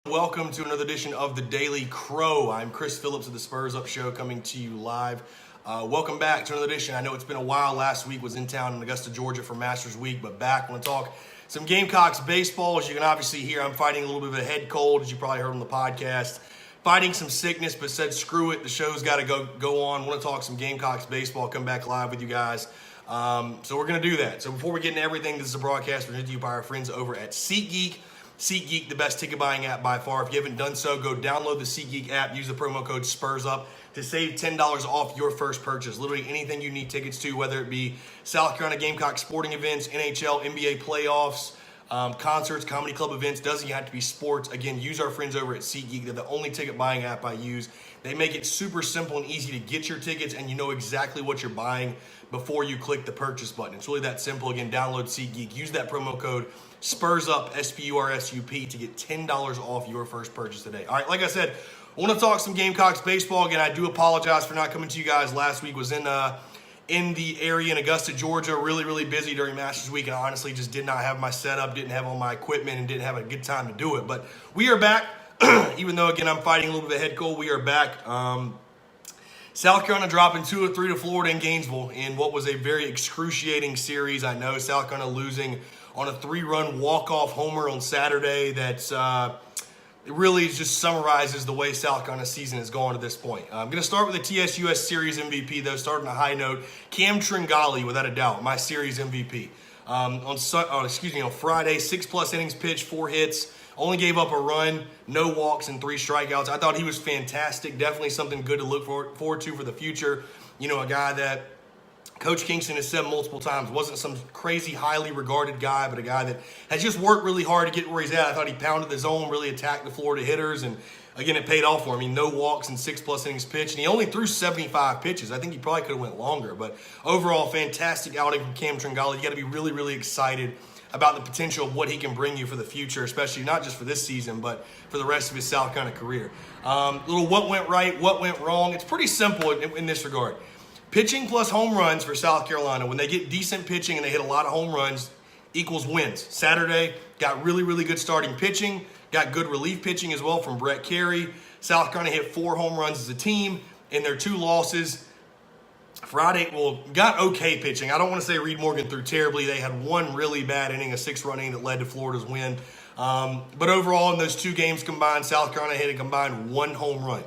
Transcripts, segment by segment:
Welcome to another edition of the Daily Crow. I'm Chris Phillips of the Spurs Up Show coming to you live. Welcome back to another edition. I know it's been a while. Last week was in town in Augusta, Georgia for Masters Week, but back. I want to talk some Gamecocks baseball. As you can obviously hear, I'm fighting a little bit of a head cold, as you probably heard on the podcast. Fighting some sickness, but said screw it. The show's got to go on. Want to talk some Gamecocks baseball. Come back live with you guys. So we're going to do that. So before we get into everything, this is a broadcast presented to you by our friends over at SeatGeek. SeatGeek, the best ticket buying app by far. If you haven't done so, go download the SeatGeek app. Use the promo code SPURSUP to save $10 off your first purchase. Literally anything you need tickets to, whether it be South Carolina Gamecock sporting events, NHL, NBA playoffs, concerts, comedy club events. Doesn't have to be sports. Again, use our friends over at SeatGeek. They're the only ticket buying app I use. They make it super simple and easy to get your tickets, and you know exactly what you're buying before you click the purchase button. It's really that simple. Again, download SeatGeek. Use that promo code SPURSUP, SPURSUP, to get $10 off your first purchase today. All right, like I said, I want to talk some Gamecocks baseball. Again, I do apologize for not coming to you guys last week. Was in the area in Augusta, Georgia. Really busy during Masters Week, and I honestly just did not have my setup, didn't have all my equipment, and didn't have a good time to do it. But we are back. Even though, again, I'm fighting a little bit of head cold, we are back. South Carolina dropping 2-3 to Florida and Gainesville in what was a very excruciating series. I know South Carolina losing on a 3-run walk-off homer on Saturday. That's it really just summarizes the way South Carolina's season has gone to this point. I'm going to start with the TSUS Series MVP, though, starting a high note. Cam Tringali, without a doubt, my Series MVP. On Friday, 6+ innings pitched, 4 hits. Only gave up a run, no walks, and 3 strikeouts. I thought he was fantastic. Definitely something good to look forward to for the future. You know, a guy that Coach Kingston has said multiple times wasn't some crazy, highly regarded guy, but a guy that has just worked really hard to get where he's at. I thought he pounded the zone, really attacked the Florida hitters, and again, it paid off for him. I mean, no walks and 6+ innings pitched, and he only threw 75 pitches. I think he probably could have went longer, but overall, fantastic outing from Cam Tringali. You got to be really excited about the potential of what he can bring you for the future, especially not just for this season, but for the rest of his South Carolina career. Little what went right, what went wrong. It's pretty simple in this regard. Pitching plus home runs for South Carolina, when they get decent pitching and they hit a lot of home runs, equals wins. Saturday, got really good starting pitching, got good relief pitching as well from Brett Carey. South Carolina hit 4 home runs as a team in their 2 losses. Friday, got okay pitching. I don't want to say Reed Morgan threw terribly. They had 1 really bad inning, a 6-run inning that led to Florida's win. But overall, in those 2 games combined, South Carolina hit a combined 1 home run.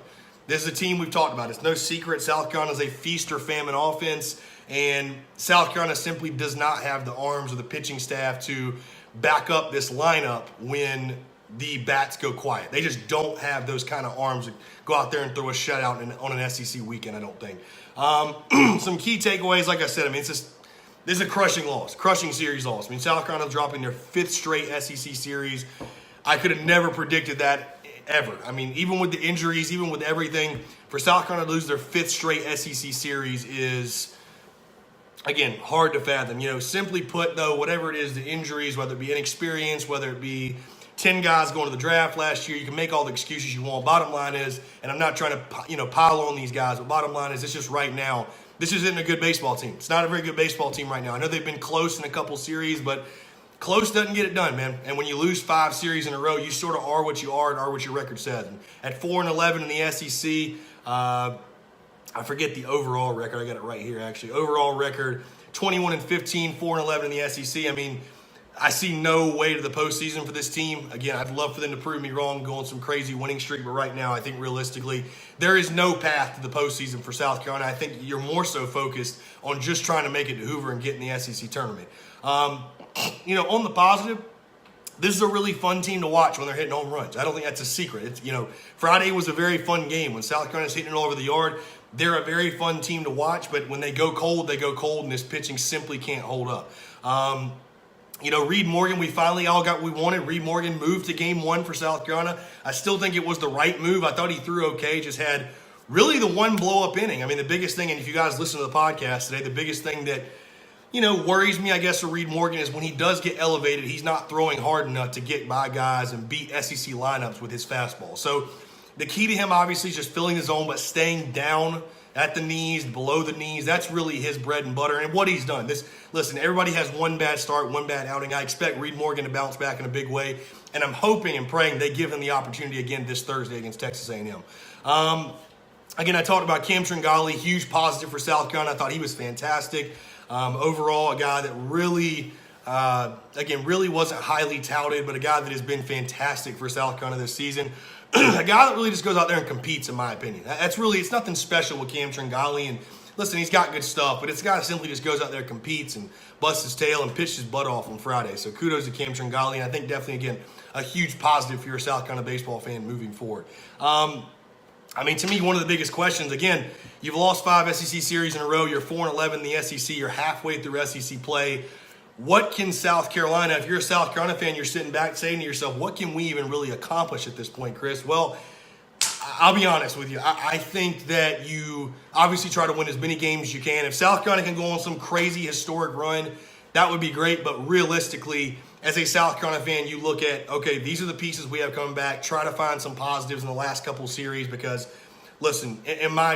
This is a team we've talked about. It's no secret South Carolina is a feast or famine offense, and South Carolina simply does not have the arms or the pitching staff to back up this lineup when the bats go quiet. They just don't have those kind of arms to go out there and throw a shutout on an SEC weekend, I don't think. Some key takeaways, like I said, I mean, this is a crushing loss, crushing series loss. I mean, South Carolina dropping their 5th straight SEC series. I could have never predicted that ever. I mean, even with the injuries, even with everything, for South Carolina to lose their 5th straight SEC series is, again, hard to fathom. You know, simply put, though, whatever it is, the injuries, whether it be inexperience, whether it be 10 guys going to the draft last year, you can make all the excuses you want. Bottom line is, and I'm not trying to, pile on these guys, but bottom line is, it's just right now, this isn't a good baseball team. It's not a very good baseball team right now. I know they've been close in a couple series, but close doesn't get it done, man. And when you lose 5 series in a row, you sort of are what you are and are what your record says. And at 4-11 in the SEC, I forget the overall record. I got it right here, actually. Overall record, 21-15, 4-11 in the SEC. I mean, I see no way to the postseason for this team. Again, I'd love for them to prove me wrong, go on some crazy winning streak, but right now, I think realistically, there is no path to the postseason for South Carolina. I think you're more so focused on just trying to make it to Hoover and get in the SEC tournament. On the positive, this is a really fun team to watch when they're hitting home runs. I don't think that's a secret. It's, Friday was a very fun game. When South Carolina's hitting it all over the yard, they're a very fun team to watch, but when they go cold, and this pitching simply can't hold up. Reed Morgan, we finally all got what we wanted. Reed Morgan moved to game 1 for South Carolina. I still think it was the right move. I thought he threw okay, just had really the 1 blow-up inning. I mean, the biggest thing, and if you guys listen to the podcast today, the biggest thing that worries me, I guess, for Reed Morgan is when he does get elevated, he's not throwing hard enough to get by guys and beat SEC lineups with his fastball. So the key to him, obviously, is just filling the zone, but staying down at the knees, below the knees. That's really his bread and butter and what he's done. Listen, everybody has one bad start, one bad outing. I expect Reed Morgan to bounce back in a big way, and I'm hoping and praying they give him the opportunity again this Thursday against Texas A&M. Again, I talked about Cam Tringali, huge positive for South Carolina. I thought he was fantastic. Overall, a guy that really, really wasn't highly touted, but a guy that has been fantastic for South Carolina this season. A guy that really just goes out there and competes, in my opinion. It's nothing special with Cam Tringali. And listen, he's got good stuff, but it's a guy that simply just goes out there and competes and busts his tail and pitched his butt off on Friday. So kudos to Cam Tringali, and I think definitely, again, a huge positive for your South Carolina baseball fan moving forward. To me, one of the biggest questions, again, you've lost 5 SEC series in a row. You're 4-11 in the SEC. You're halfway through SEC play. What can South Carolina, if you're a South Carolina fan, you're sitting back saying to yourself, what can we even really accomplish at this point, Chris? Well, I'll be honest with you. I think that you obviously try to win as many games as you can. If South Carolina can go on some crazy historic run, that would be great. But realistically, as a South Carolina fan, you look at, okay, these are the pieces we have coming back. Try to find some positives in the last couple of series because, listen, in my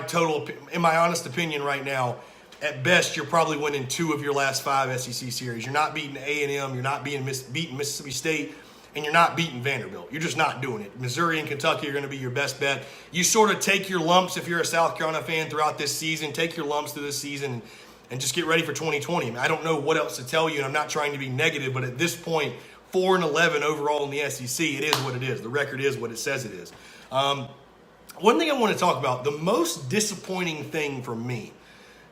honest opinion right now, at best, you're probably winning 2 of your last 5 SEC series. You're not beating A&M, you're not beating Mississippi State, and you're not beating Vanderbilt. You're just not doing it. Missouri and Kentucky are going to be your best bet. You sort of take your lumps if you're a South Carolina fan throughout this season. Take your lumps through this season and just get ready for 2020. I don't know what else to tell you, and I'm not trying to be negative, but at this point, 4-11 overall in the SEC, it is what it is. The record is what it says it is. One thing I want to talk about, the most disappointing thing for me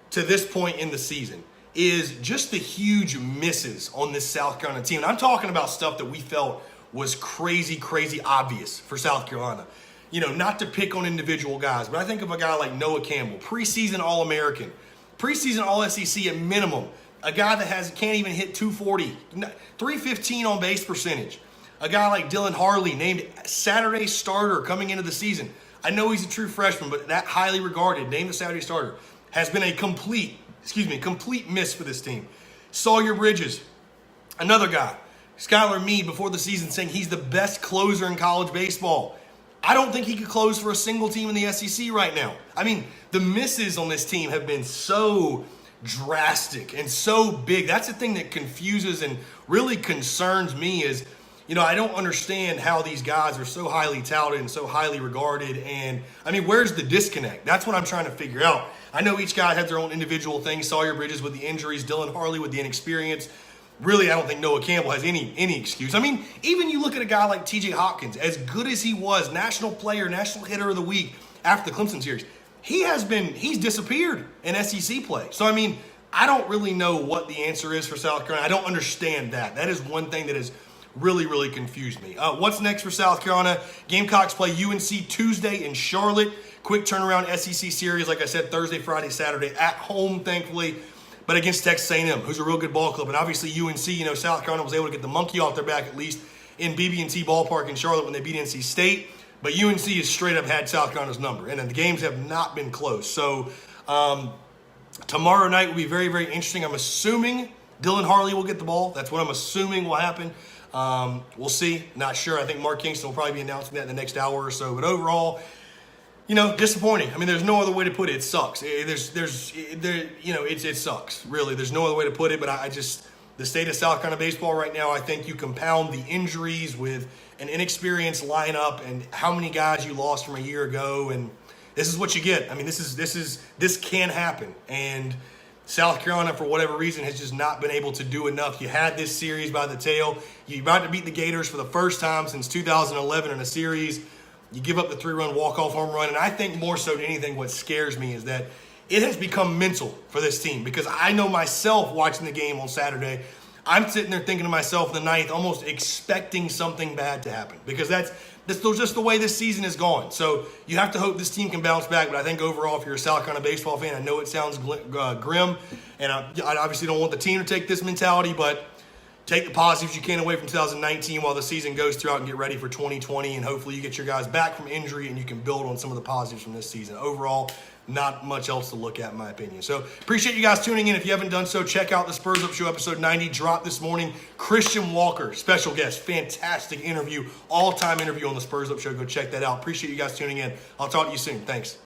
to this point in the season is just the huge misses on this South Carolina team. And I'm talking about stuff that we felt was crazy, crazy obvious for South Carolina. Not to pick on individual guys, but I think of a guy like Noah Campbell, preseason All-American, preseason All-SEC at minimum, a guy that can't even hit 240, 315 on base percentage. A guy like Dylan Harley, named Saturday starter coming into the season. I know he's a true freshman, but that highly regarded, named the Saturday starter, has been a complete miss for this team. Sawyer Bridges, another guy. Skylar Meade, before the season, saying he's the best closer in college baseball. I don't think he could close for a single team in the SEC right now. The misses on this team have been so drastic and so big. That's the thing that confuses and really concerns me is, I don't understand how these guys are so highly touted and so highly regarded. And, where's the disconnect? That's what I'm trying to figure out. I know each guy has their own individual things. Sawyer Bridges with the injuries, Dylan Harley with the inexperience. Really, I don't think Noah Campbell has any excuse. Even you look at a guy like TJ Hopkins, as good as he was, national player, national hitter of the week after the Clemson series, he's disappeared in SEC play. So, I don't really know what the answer is for South Carolina. I don't understand that. That is one thing that has really, really confused me. What's next for South Carolina? Gamecocks play UNC Tuesday in Charlotte. Quick turnaround SEC series, like I said, Thursday, Friday, Saturday, at home, thankfully, but against Texas A&M, who's a real good ball club. And obviously UNC, South Carolina was able to get the monkey off their back, at least in BB&T Ballpark in Charlotte when they beat NC State. But UNC has straight up had South Carolina's number, and the games have not been close. So tomorrow night will be very, very interesting. I'm assuming Dylan Harley will get the ball. That's what I'm assuming will happen. We'll see. Not sure. I think Mark Kingston will probably be announcing that in the next hour or so. But overall, disappointing. There's no other way to put it. It sucks. It sucks. Really, there's no other way to put it. But the state of South Carolina baseball right now, I think you compound the injuries with an inexperienced lineup and how many guys you lost from a year ago, and this is what you get. This can happen, and South Carolina, for whatever reason, has just not been able to do enough. You had this series by the tail. You're about to beat the Gators for the first time since 2011 in a series. You give up the 3-run walk-off home run, and I think more so than anything what scares me is that it has become mental for this team because I know myself watching the game on Saturday, I'm sitting there thinking to myself in the ninth, almost expecting something bad to happen because that's just the way this season is going. So you have to hope this team can bounce back, but I think overall, if you're a South Carolina baseball fan, I know it sounds grim, and I obviously don't want the team to take this mentality, but take the positives you can away from 2019 while the season goes throughout and get ready for 2020, and hopefully you get your guys back from injury and you can build on some of the positives from this season. Overall, not much else to look at, in my opinion. So appreciate you guys tuning in. If you haven't done so, check out the Spurs Up Show episode 90 dropped this morning. Christian Walker, special guest, fantastic interview, all-time interview on the Spurs Up Show. Go check that out. Appreciate you guys tuning in. I'll talk to you soon. Thanks.